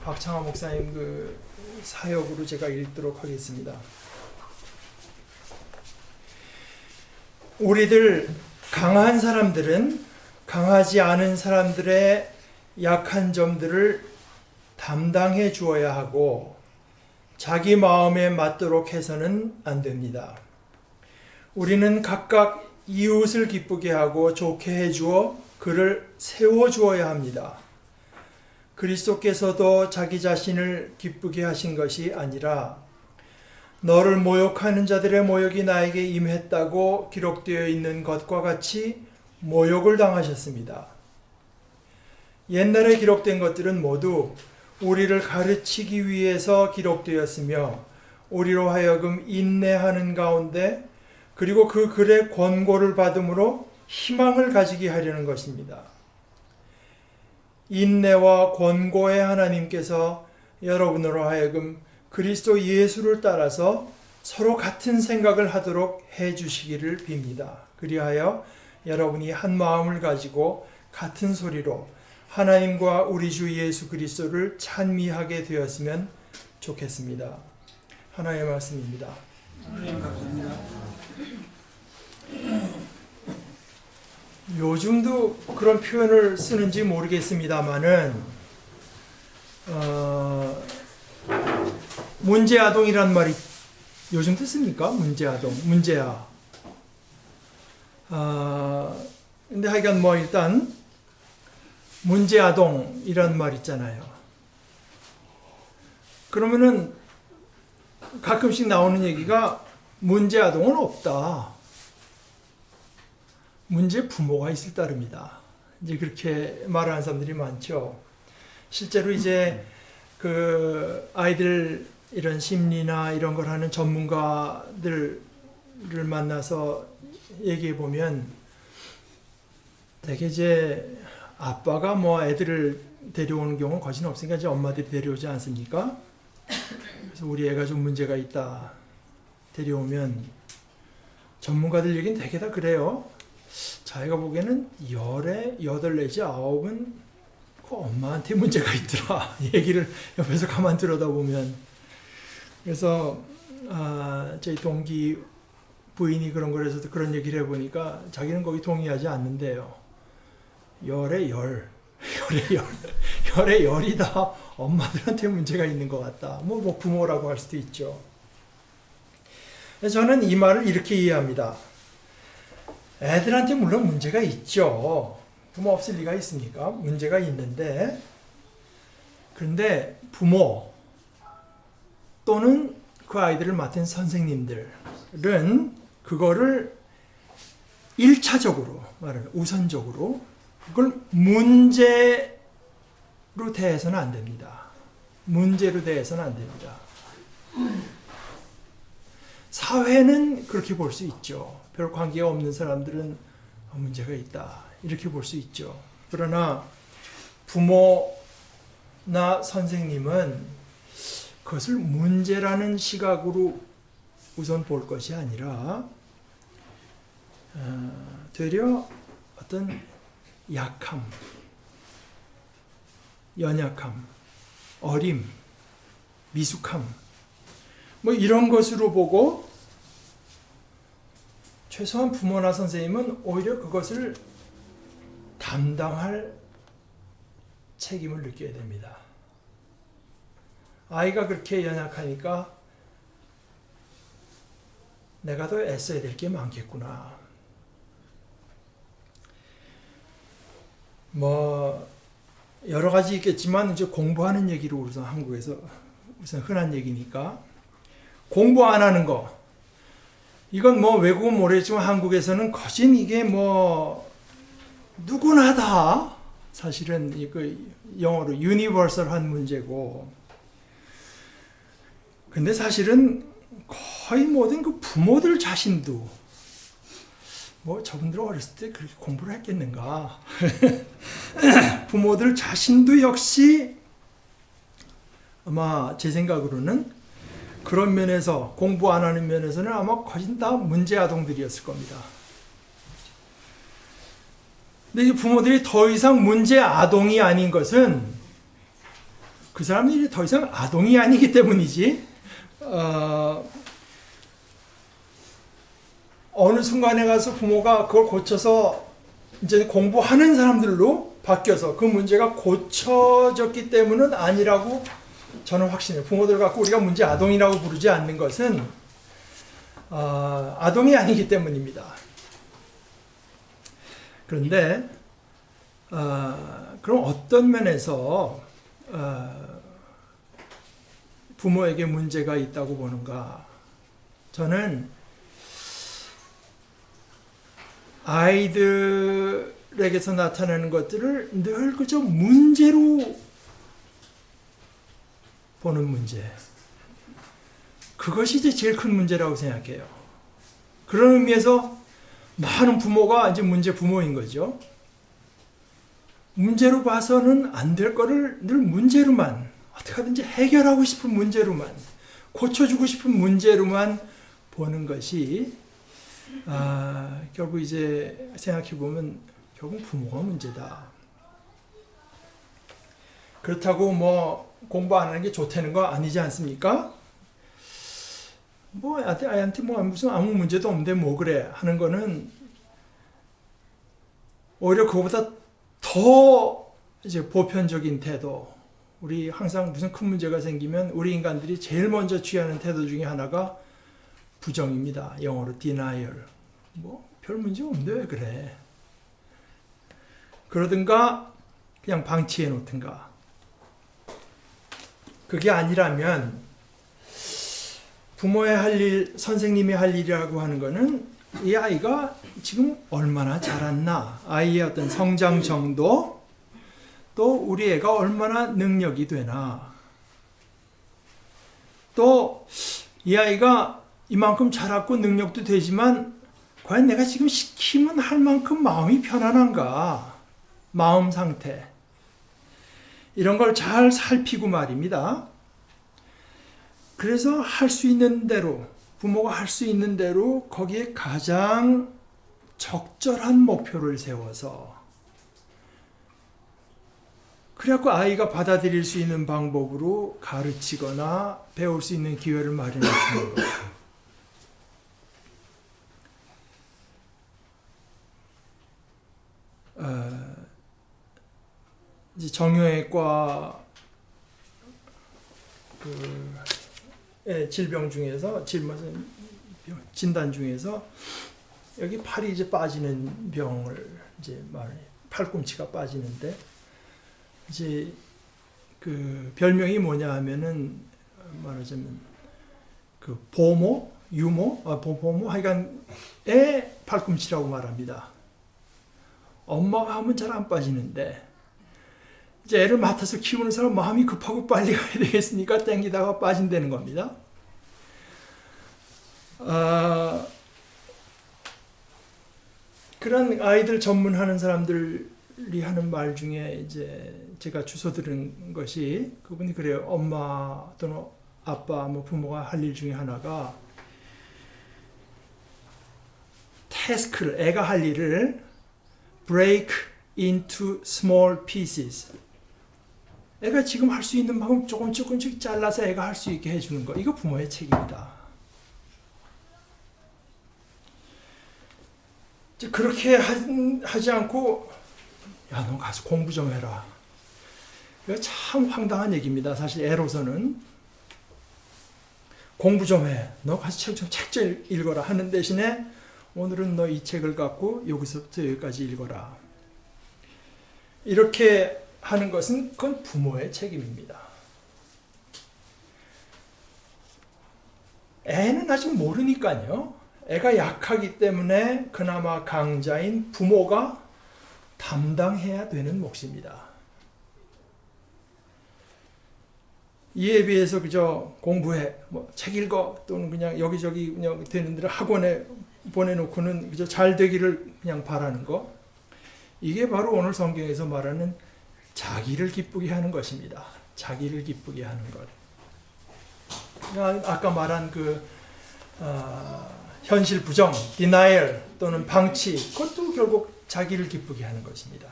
박창화 목사님 그 사역으로 제가 읽도록 하겠습니다. 우리들 강한 사람들은 강하지 않은 사람들의 약한 점들을 담당해 주어야 하고 자기 마음에 맞도록 해서는 안 됩니다. 우리는 각각 이웃을 기쁘게 하고 좋게 해주어 그를 세워주어야 합니다. 그리스도께서도 자기 자신을 기쁘게 하신 것이 아니라 너를 모욕하는 자들의 모욕이 나에게 임했다고 기록되어 있는 것과 같이 모욕을 당하셨습니다. 옛날에 기록된 것들은 모두 우리를 가르치기 위해서 기록되었으며 우리로 하여금 인내하는 가운데 그리고 그 글의 권고를 받음으로 희망을 가지게 하려는 것입니다. 인내와 권고의 하나님께서 여러분으로 하여금 그리스도 예수를 따라서 서로 같은 생각을 하도록 해주시기를 빕니다. 그리하여 여러분이 한 마음을 가지고 같은 소리로 하나님과 우리 주 예수 그리스도를 찬미하게 되었으면 좋겠습니다. 하나님의 말씀입니다. 하나님 감사합니다. 요즘도 그런 표현을 쓰는지 모르겠습니다만은 문제아동이란 말이 요즘도 씁니까? 문제아동, 문제아. 근데 하여간 뭐 일단 문제아동이란 말 있잖아요. 그러면은 가끔씩 나오는 얘기가 문제아동은 없다. 문제 부모가 있을 따름이다. 이제 그렇게 말하는 사람들이 많죠. 실제로 이제 그 아이들 이런 심리나 이런 걸 하는 전문가들을 만나서 얘기해 보면 되게 이제 아빠가 뭐 애들을 데려오는 경우는 거진 없으니까 이제 엄마들이 데려오지 않습니까? 그래서 우리 애가 좀 문제가 있다 데려오면 전문가들 얘기는 되게 다 그래요. 자기가 보기에는 열에 여덟 내지 아홉은 그 엄마한테 문제가 있더라. 얘기를 옆에서 가만 들여다보면. 그래서 저희 동기 부인이 그런 걸 해서 그런 얘기를 해보니까 자기는 거기 동의하지 않는데요. 열에 열이 다 엄마들한테 문제가 있는 것 같다. 뭐 부모라고 할 수도 있죠. 저는 이 말을 이렇게 이해합니다. 애들한테 물론 문제가 있죠. 뭐 없을 리가 있습니까? 문제가 있는데, 그런데 부모 또는 그 아이들을 맡은 선생님들은 그거를 1차적으로 말하면 우선적으로 그걸 문제로 대해서는 안 됩니다. 문제로 대해서는 안 됩니다. 사회는 그렇게 볼 수 있죠. 별 관계가 없는 사람들은 문제가 있다. 이렇게 볼 수 있죠. 그러나 부모나 선생님은 그것을 문제라는 시각으로 우선 볼 것이 아니라 되려 어떤 약함, 연약함, 어림, 미숙함 뭐 이런 것으로 보고 최소한 부모나 선생님은 오히려 그것을 담당할 책임을 느껴야 됩니다. 아이가 그렇게 연약하니까 내가 더 애써야 될 게 많겠구나. 뭐 여러 가지 있겠지만 이제 공부하는 얘기로 우선 한국에서 우선 흔한 얘기니까 공부 안 하는 거 이건 뭐 외국은 모르겠지만 한국에서는 거진 이게 뭐 누구나 다 사실은 그 영어로 유니버설한 문제고 근데 사실은 거의 모든 그 부모들 자신도 뭐 저분들 어렸을 때 그렇게 공부를 했겠는가 부모들 자신도 역시 아마 제 생각으로는 그런 면에서 공부 안 하는 면에서는 아마 거진 다 문제 아동들이었을 겁니다. 근데 이 부모들이 더 이상 문제 아동이 아닌 것은 그 사람들이 더 이상 아동이 아니기 때문이지, 어느 순간에 가서 부모가 그걸 고쳐서 이제 공부하는 사람들로 바뀌어서 그 문제가 고쳐졌기 때문은 아니라고 저는 확신해요. 부모들 갖고 우리가 문제 아동이라고 부르지 않는 것은 아동이 아니기 때문입니다. 그런데 그럼 어떤 면에서 부모에게 문제가 있다고 보는가? 저는 아이들에게서 나타나는 것들을 늘 그저 문제로 보는 문제. 그것이 이제 제일 큰 문제라고 생각해요. 그런 의미에서 많은 부모가 이제 문제 부모인 거죠. 문제로 봐서는 안 될 거를 늘 문제로만, 어떻게 하든지 해결하고 싶은 문제로만, 고쳐주고 싶은 문제로만 보는 것이 결국 이제 생각해보면 결국 부모가 문제다. 그렇다고 뭐 공부 안 하는 게 좋다는 거 아니지 않습니까? 뭐 아이한테 뭐 무슨 아무 문제도 없는데 뭐 그래 하는 거는 오히려 그거보다 더 이제 보편적인 태도. 우리 항상 무슨 큰 문제가 생기면 우리 인간들이 제일 먼저 취하는 태도 중에 하나가 부정입니다. 영어로 denial. 뭐 별 문제 없는데 왜 그래? 그러든가 그냥 방치해 놓든가. 그게 아니라면 부모의 할 일, 선생님이 할 일이라고 하는 거는 이 아이가 지금 얼마나 자랐나, 아이의 어떤 성장 정도, 또 우리 애가 얼마나 능력이 되나, 또 이 아이가 이만큼 자랐고 능력도 되지만 과연 내가 지금 시키면 할 만큼 마음이 편안한가, 마음 상태, 이런 걸 잘 살피고 말입니다. 그래서 할 수 있는 대로, 부모가 할 수 있는 대로 거기에 가장 적절한 목표를 세워서, 그래갖고 아이가 받아들일 수 있는 방법으로 가르치거나 배울 수 있는 기회를 마련해 주는 거예요. 이제 정형외과 질병 중에서 진단 중에서 여기 팔이 이제 빠지는 병을 이제 팔꿈치가 빠지는데 이제 그 별명이 뭐냐 하면은 말하자면 그 보모 하여간 애 팔꿈치라고 말합니다. 엄마가 하면 잘 안 빠지는데 이제 애를 맡아서 키우는 사람 마음이 급하고 빨리 가야 되겠으니까 땡기다가 빠진다는 겁니다. 그런 아이들 전문하는 사람들이 하는 말 중에 이제 제가 주워 들은 것이, 그분이 그래요. 엄마 또는 아빠, 뭐 부모가 할 일 중에 하나가 태스크를, 애가 할 일을 break into small pieces. 애가 지금 할 수 있는 만큼 조금씩 잘라서 애가 할 수 있게 해주는 거. 이거 부모의 책임이다. 그렇게 하지 않고 야, 너 가서 공부 좀 해라. 이거 참 황당한 얘기입니다. 사실 애로서는 공부 좀 해. 너 가서 책 좀 읽어라 하는 대신에 오늘은 너 이 책을 갖고 여기서부터 여기까지 읽어라. 이렇게 하는 것은 그건 부모의 책임입니다. 애는 아직 모르니까요. 애가 약하기 때문에 그나마 강자인 부모가 담당해야 되는 몫입니다. 이에 비해서 그저 공부해, 뭐 책 읽어, 또는 그냥 여기저기 그냥 되는 대로 학원에 보내놓고는 그저 잘 되기를 그냥 바라는 거. 이게 바로 오늘 성경에서 말하는 자기를 기쁘게 하는 것입니다. 자기를 기쁘게 하는 것. 아까 말한 현실 부정, denial 또는 방치, 그것도 결국 자기를 기쁘게 하는 것입니다.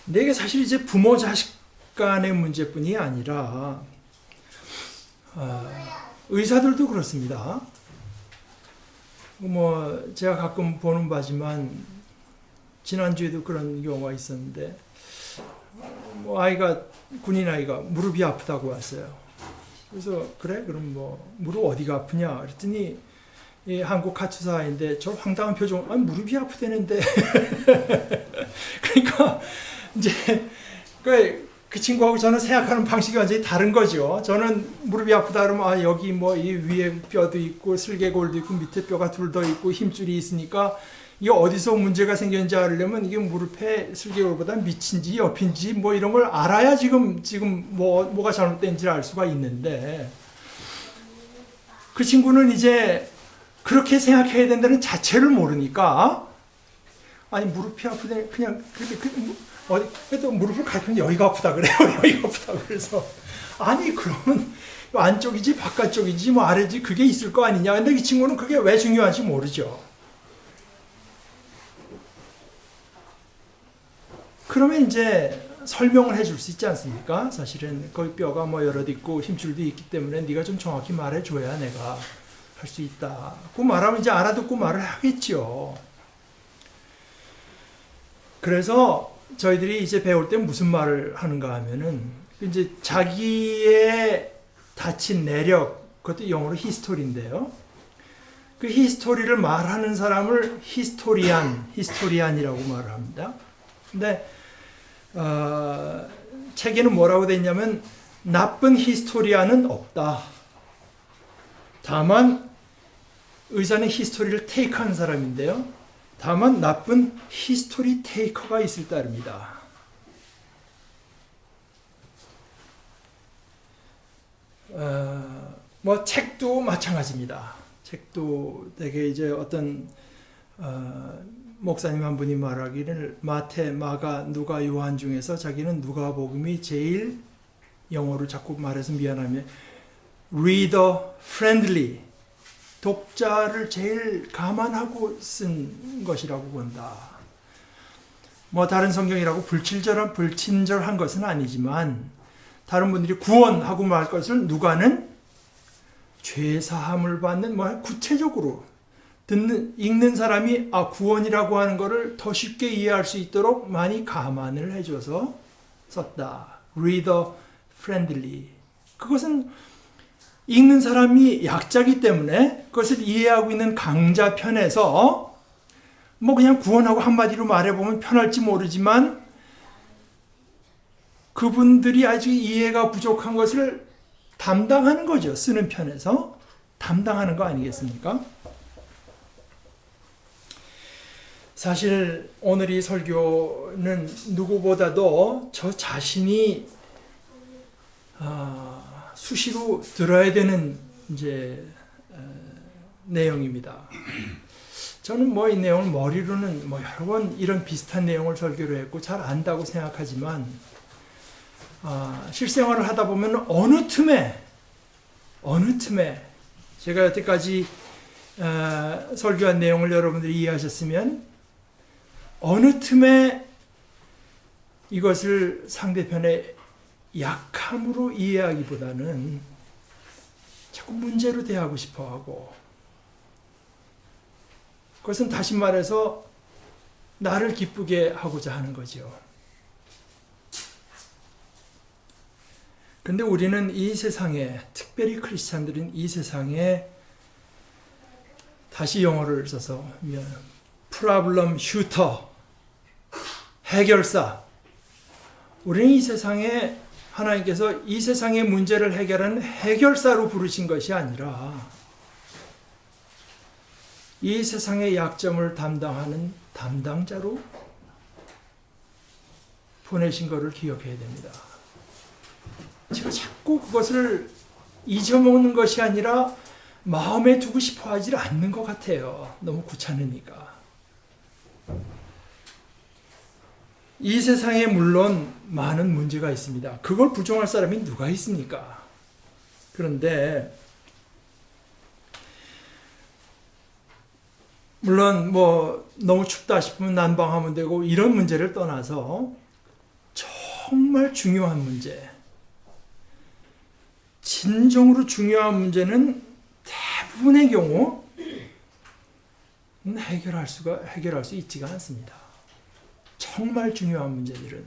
근데 이게 사실 이제 부모 자식 간의 문제뿐이 아니라 의사들도 그렇습니다. 뭐 제가 가끔 보는 바지만 지난주에도 그런 경우가 있었는데 뭐 아이가 군인 아이가 무릎이 아프다고 왔어요. 그래서 그래 그럼 뭐 무릎 어디가 아프냐 그랬더니 이 한국 카투사인데 저 황당한 표정 아니 무릎이 아프다는데 그러니까 이제 그 친구하고 저는 생각하는 방식이 완전히 다른 거죠. 저는 무릎이 아프다 그러면 아 여기 뭐 이 위에 뼈도 있고 슬개골도 있고 밑에 뼈가 둘 더 있고 힘줄이 있으니까 이게 어디서 문제가 생겼는지 알려면 이게 무릎에 슬개골보다 밑인지 옆인지 뭐 이런 걸 알아야 지금 뭐가 잘못된지를 알 수가 있는데 그 친구는 이제 그렇게 생각해야 된다는 자체를 모르니까 아니 무릎이 아프다 그냥 그래도 무릎을 가리키면 여기가 아프다 그래요. 여기가 아프다 그래서 아니 그러면 안쪽이지 바깥쪽이지 뭐 아래지 그게 있을 거 아니냐. 근데 이 친구는 그게 왜 중요한지 모르죠. 그러면 이제 설명을 해줄 수 있지 않습니까? 사실은 거기 뼈가 뭐 여러 데 있고 힘줄도 있기 때문에 네가 좀 정확히 말해줘야 내가 할 수 있다. 그 말하면 이제 알아듣고 말을 하겠죠. 그래서 저희들이 이제 배울 때 무슨 말을 하는가 하면은 이제 자기의 다친 내력, 그것도 영어로 히스토리인데요. 그 히스토리를 말하는 사람을 히스토리안이라고 말을 합니다. 근데 책에는 뭐라고 돼 있냐면 나쁜 히스토리안은 없다. 다만 의사는 히스토리를 테이크한 사람인데요. 다만 나쁜 히스토리 테이커가 있을 따릅니다. 뭐 책도 마찬가지입니다. 책도 되게 이제 어떤 목사님 한 분이 말하기를 마태, 마가, 누가, 요한 중에서 자기는 누가복음이 제일 영어로 자꾸 말해서 미안하면 reader friendly 독자를 제일 감안하고 쓴 것이라고 본다. 뭐 다른 성경이라고 불친절한 것은 아니지만 다른 분들이 구원하고 말 것을 누가는 죄사함을 받는 뭐 구체적으로 읽는 사람이 구원이라고 하는 것을 더 쉽게 이해할 수 있도록 많이 감안을 해줘서 썼다. reader friendly. 그것은 읽는 사람이 약자이기 때문에 그것을 이해하고 있는 강자 편에서 뭐 그냥 구원하고 한마디로 말해보면 편할지 모르지만 그분들이 아직 이해가 부족한 것을 담당하는 거죠. 쓰는 편에서 담당하는 거 아니겠습니까? 사실 오늘 이 설교는 누구보다도 저 자신이 수시로 들어야 되는 이제 내용입니다. 저는 뭐 이 내용을 머리로는 뭐 여러 번 이런 비슷한 내용을 설교를 했고 잘 안다고 생각하지만 실생활을 하다 보면 어느 틈에 제가 여태까지 설교한 내용을 여러분들이 이해하셨으면 어느 틈에 이것을 상대편의 약함으로 이해하기보다는 자꾸 문제로 대하고 싶어하고 그것은 다시 말해서 나를 기쁘게 하고자 하는 거죠. 근데 우리는 이 세상에, 특별히 크리스찬들은 이 세상에 다시 영어를 써서 프로블럼 슈터, 해결사. 우리는 이 세상에 하나님께서 이 세상의 문제를 해결하는 해결사로 부르신 것이 아니라 이 세상의 약점을 담당하는 담당자로 보내신 것을 기억해야 됩니다. 제가 자꾸 그것을 잊어먹는 것이 아니라 마음에 두고 싶어 하지 않는 것 같아요. 너무 귀찮으니까. 이 세상에 물론 많은 문제가 있습니다. 그걸 부정할 사람이 누가 있습니까? 그런데 물론 뭐 너무 춥다 싶으면 난방하면 되고 이런 문제를 떠나서 정말 중요한 문제, 진정으로 중요한 문제는 대부분의 경우 해결할 수 있지가 않습니다. 정말 중요한 문제들은.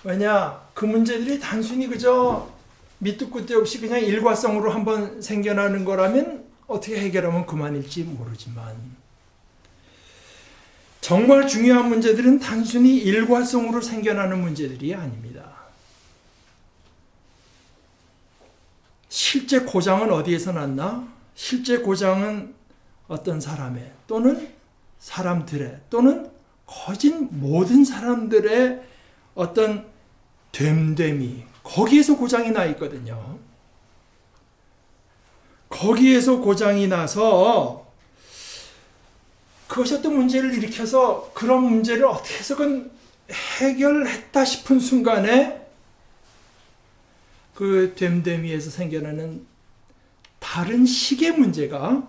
왜냐, 그 문제들이 단순히 그저 밑도 끝도 없이 그냥 일과성으로 한번 생겨나는 거라면 어떻게 해결하면 그만일지 모르지만, 정말 중요한 문제들은 단순히 일과성으로 생겨나는 문제들이 아닙니다. 실제 고장은 어디에서 났나? 실제 고장은 어떤 사람의 또는 사람들의 또는 거짓 모든 사람들의 어떤 됨됨이, 거기에서 고장이 나 있거든요. 거기에서 고장이 나서 그것이 어떤 문제를 일으켜서 그런 문제를 어떻게 해서건 해결했다 싶은 순간에 그 됨됨이에서 생겨나는 다른 식의 문제가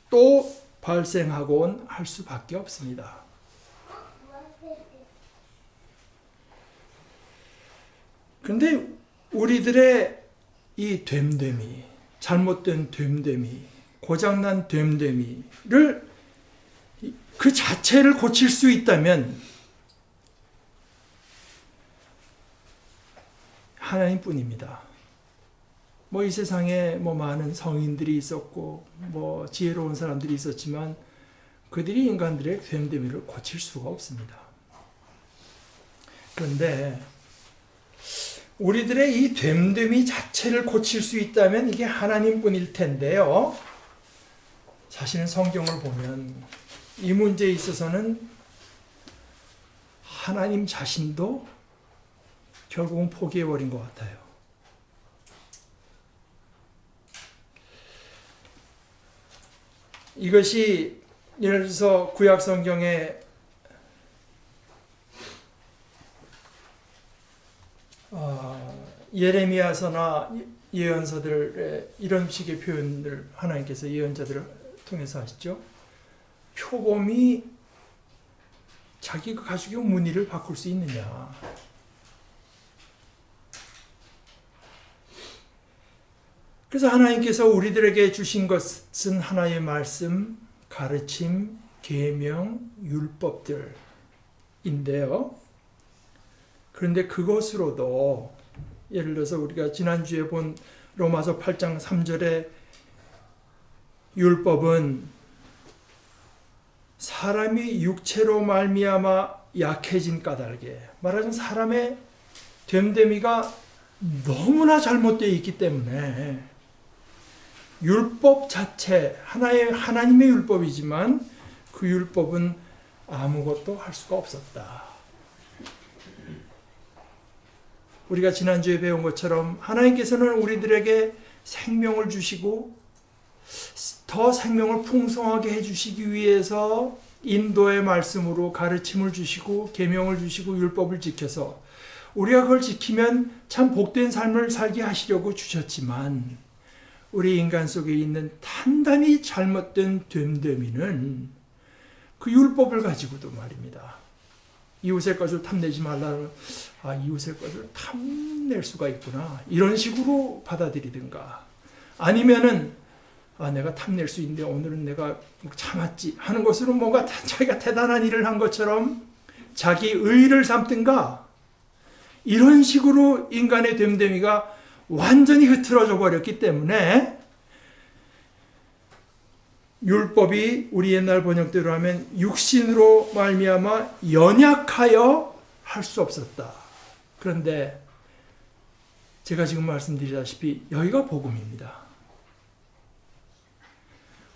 또 발생하곤 할 수밖에 없습니다. 그런데 우리들의 이 됨됨이, 잘못된 됨됨이, 고장난 됨됨이를 그 자체를 고칠 수 있다면 하나님뿐입니다. 이 세상에 많은 성인들이 있었고 지혜로운 사람들이 있었지만 그들이 인간들의 됨됨이를 고칠 수가 없습니다. 그런데 우리들의 이 됨됨이 자체를 고칠 수 있다면 이게 하나님뿐일 텐데요. 사실은 성경을 보면 이 문제에 있어서는 하나님 자신도 결국은 포기해버린 것 같아요. 이것이 예를 들어서 구약 성경에 예레미야서나 예언서들의 이런 식의 표현들 하나님께서 예언자들을 통해서 하시죠. 표범이 자기가 가지고 무늬를 바꿀 수 있느냐. 그래서 하나님께서 우리들에게 주신 것은 하나의 말씀, 가르침, 계명, 율법들인데요. 그런데 그것으로도 예를 들어서 우리가 지난주에 본 로마서 8장 3절의 율법은 사람이 육체로 말미암아 약해진 까닭에, 말하자면 사람의 됨됨이가 너무나 잘못되어 있기 때문에 율법 자체, 하나님의 율법이지만 그 율법은 아무것도 할 수가 없었다. 우리가 지난주에 배운 것처럼 하나님께서는 우리들에게 생명을 주시고 더 생명을 풍성하게 해주시기 위해서 인도의 말씀으로 가르침을 주시고 계명을 주시고 율법을 지켜서 우리가 그걸 지키면 참 복된 삶을 살게 하시려고 주셨지만 우리 인간 속에 있는 단단히 잘못된 됨됨이는 그 율법을 가지고도 말입니다. 이웃의 것을 탐내지 말라는, 이웃의 것을 탐낼 수가 있구나, 이런 식으로 받아들이든가, 아니면은 내가 탐낼 수 있는데 오늘은 내가 참았지 하는 것으로 뭔가 자기가 대단한 일을 한 것처럼 자기 의의를 삼든가, 이런 식으로 인간의 됨됨이가 완전히 흐트러져 버렸기 때문에 율법이 우리 옛날 번역대로 하면 육신으로 말미암아 연약하여 할 수 없었다. 그런데 제가 지금 말씀드리다시피 여기가 복음입니다.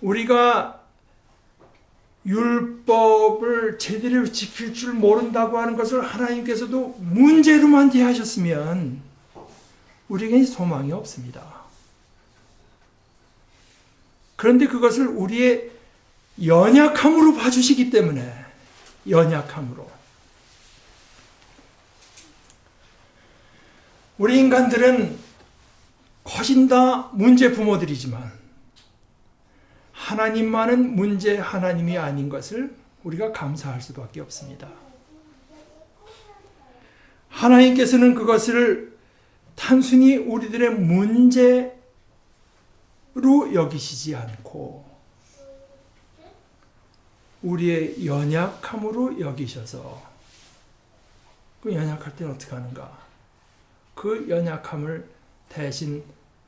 우리가 율법을 제대로 지킬 줄 모른다고 하는 것을 하나님께서도 문제로만 대하셨으면 우리에게는 소망이 없습니다. 그런데 그것을 우리의 연약함으로 봐주시기 때문에, 연약함으로. 우리 인간들은 거진 다 문제 부모들이지만 하나님만은 문제 하나님이 아닌 것을 우리가 감사할 수밖에 없습니다. 하나님께서는 그것을 단순히 우리들의 문제로 여기시지 않고 우리의 연약함으로 여기셔서 그 연약할 때는 어떻게 하는가? 그 연약함을 대신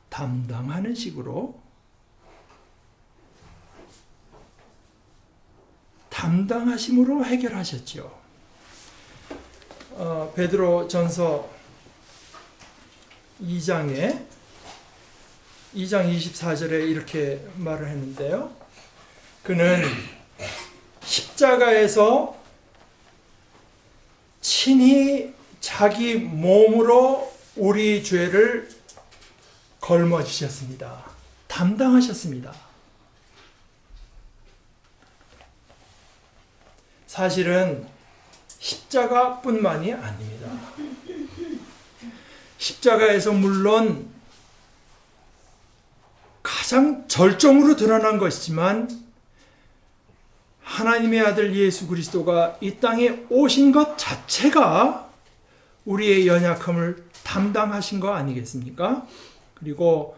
담당하는 식으로 담당하심으로 해결하셨죠. 베드로 전서 2장 24절에 이렇게 말을 했는데요. 그는 십자가에서 친히 자기 몸으로 우리 죄를 걸머지셨습니다. 담당하셨습니다. 사실은 십자가뿐만이 아닙니다. 십자가에서 물론 가장 절정으로 드러난 것이지만 하나님의 아들 예수 그리스도가 이 땅에 오신 것 자체가 우리의 연약함을 담당하신 거 아니겠습니까? 그리고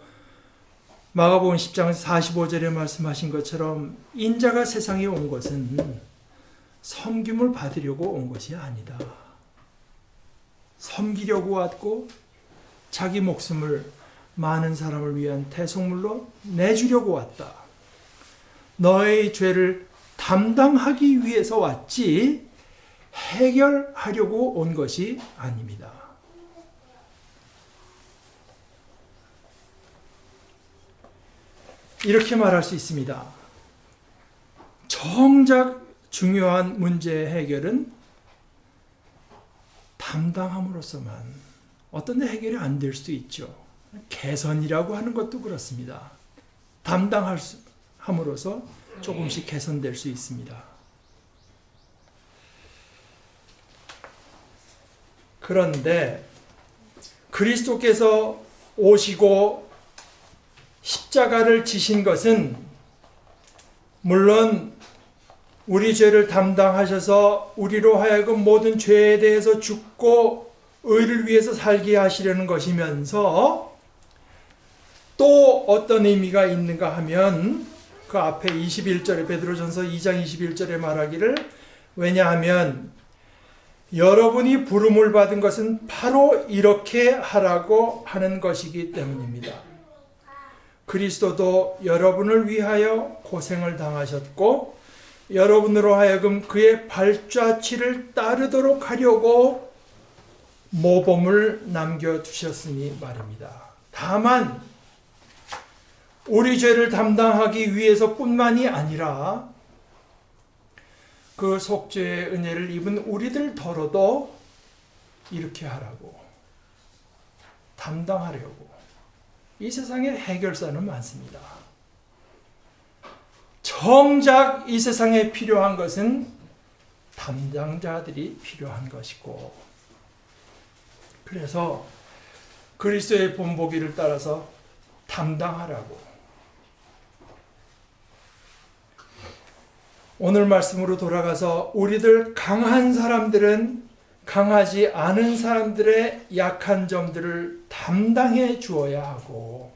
마가복음 10장 45절에 말씀하신 것처럼 인자가 세상에 온 것은 섬김을 받으려고 온 것이 아니다. 섬기려고 왔고 자기 목숨을 많은 사람을 위한 대속물로 내주려고 왔다. 너의 죄를 담당하기 위해서 왔지 해결하려고 온 것이 아닙니다. 이렇게 말할 수 있습니다. 정작 중요한 문제 해결은 담당함으로써만, 어떤 데 해결이 안 될 수도 있죠. 개선이라고 하는 것도 그렇습니다. 담당함으로써 조금씩 개선될 수 있습니다. 그런데 그리스도께서 오시고 십자가를 지신 것은 물론 우리 죄를 담당하셔서 우리로 하여금 모든 죄에 대해서 죽고 의를 위해서 살게 하시려는 것이면서 또 어떤 의미가 있는가 하면 그 앞에 21절에 베드로전서 2장 21절에 말하기를, 왜냐하면 여러분이 부름을 받은 것은 바로 이렇게 하라고 하는 것이기 때문입니다. 그리스도도 여러분을 위하여 고생을 당하셨고 여러분으로 하여금 그의 발자취를 따르도록 하려고 모범을 남겨두셨으니 말입니다. 다만 우리 죄를 담당하기 위해서뿐만이 아니라 그 속죄의 은혜를 입은 우리들더러도 이렇게 하라고, 담당하려고. 이 세상에 해결사는 많습니다. 정작 이 세상에 필요한 것은 담당자들이 필요한 것이고, 그래서 그리스도의 본보기를 따라서 담당하라고. 오늘 말씀으로 돌아가서 우리들 강한 사람들은 강하지 않은 사람들의 약한 점들을 담당해 주어야 하고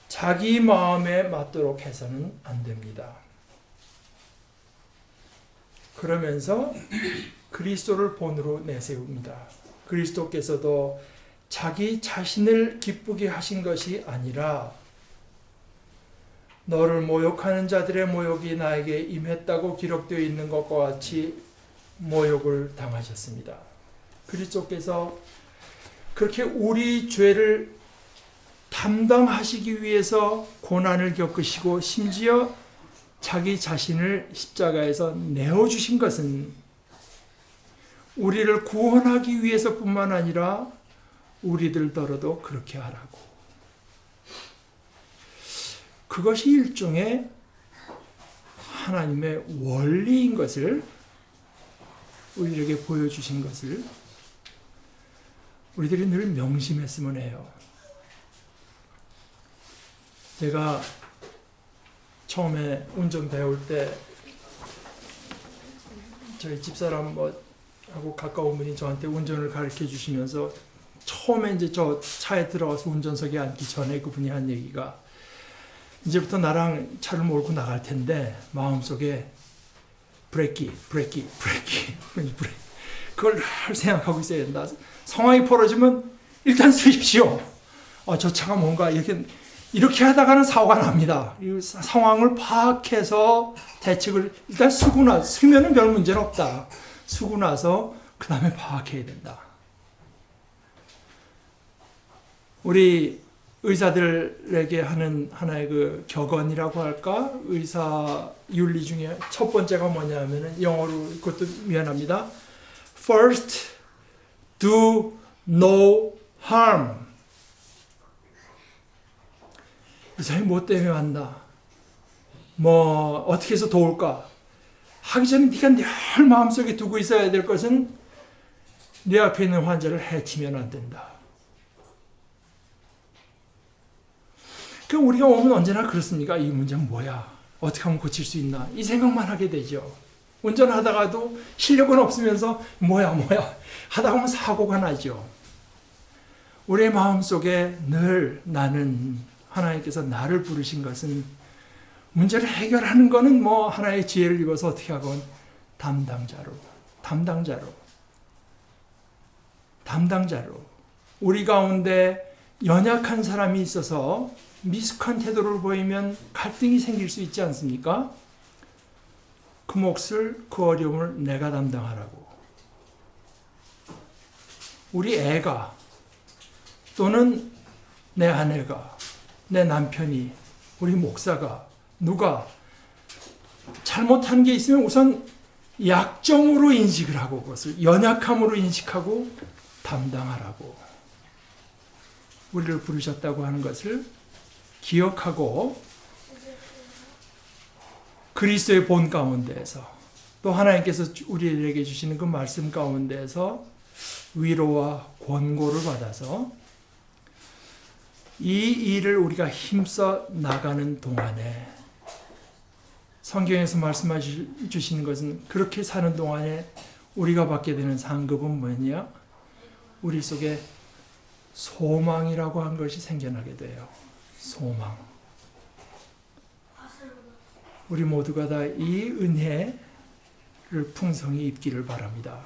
자기 마음에 맞도록 해서는 안 됩니다. 그러면서 그리스도를 본으로 내세웁니다. 그리스도께서도 자기 자신을 기쁘게 하신 것이 아니라 너를 모욕하는 자들의 모욕이 나에게 임했다고 기록되어 있는 것과 같이 모욕을 당하셨습니다. 그리스도께서 그렇게 우리 죄를 담당하시기 위해서 고난을 겪으시고 심지어 자기 자신을 십자가에서 내어주신 것은 우리를 구원하기 위해서뿐만 아니라 우리들더러도 그렇게 하라고. 그것이 일종의 하나님의 원리인 것을 우리에게 보여주신 것을 우리들이 늘 명심했으면 해요. 제가 처음에 운전 배울 때 저희 집사람 하고 가까운 분이 저한테 운전을 가르쳐 주시면서 처음에 이제 저 차에 들어가서 운전석에 앉기 전에 그분이 한 얘기가 이제부터 나랑 차를 몰고 나갈 텐데 마음속에 브레이크 그걸 늘 생각하고 있어야 된다. 상황이 벌어지면 일단 쓰십시오. 저 차가 뭔가 이렇게 하다가는 사고가 납니다. 이 상황을 파악해서 대책을 일단 쓰면은 별 문제는 없다. 쓰고 나서 그 다음에 파악해야 된다. 우리 의사들에게 하는 하나의 그 격언이라고 할까? 의사 윤리 중에 첫 번째가 뭐냐면은 영어로 그것도 미안합니다. First, do no harm. 이 사람이 뭐 때문에 왔나? 뭐 어떻게 해서 도울까? 하기 전에 네가 늘 마음속에 두고 있어야 될 것은 네 앞에 있는 환자를 해치면 안 된다. 그 우리가 오면 언제나 그렇습니까? 이 문제는 뭐야? 어떻게 하면 고칠 수 있나? 이 생각만 하게 되죠. 운전하다가도 실력은 없으면서 뭐야 하다 보면 사고가 나죠. 우리의 마음속에 늘 나는 하나님께서 나를 부르신 것은 문제를 해결하는 것은 뭐 하나의 지혜를 입어서 어떻게 하건 담당자로 우리 가운데 연약한 사람이 있어서 미숙한 태도를 보이면 갈등이 생길 수 있지 않습니까? 그 몫을, 그 어려움을 내가 담당하라고. 우리 애가 또는 내 아내가, 내 남편이, 우리 목사가, 누가 잘못한 게 있으면 우선 약점으로 인식을 하고 그것을 연약함으로 인식하고 담당하라고. 우리를 부르셨다고 하는 것을 기억하고 그리스도의 본 가운데에서 또 하나님께서 우리에게 주시는 그 말씀 가운데에서 위로와 권고를 받아서 이 일을 우리가 힘써 나가는 동안에 성경에서 말씀해 주시는 것은 그렇게 사는 동안에 우리가 받게 되는 상급은 뭐냐? 우리 속에 소망이라고 한 것이 생겨나게 돼요. 소망. 우리 모두가 다 이 은혜를 풍성히 입기를 바랍니다.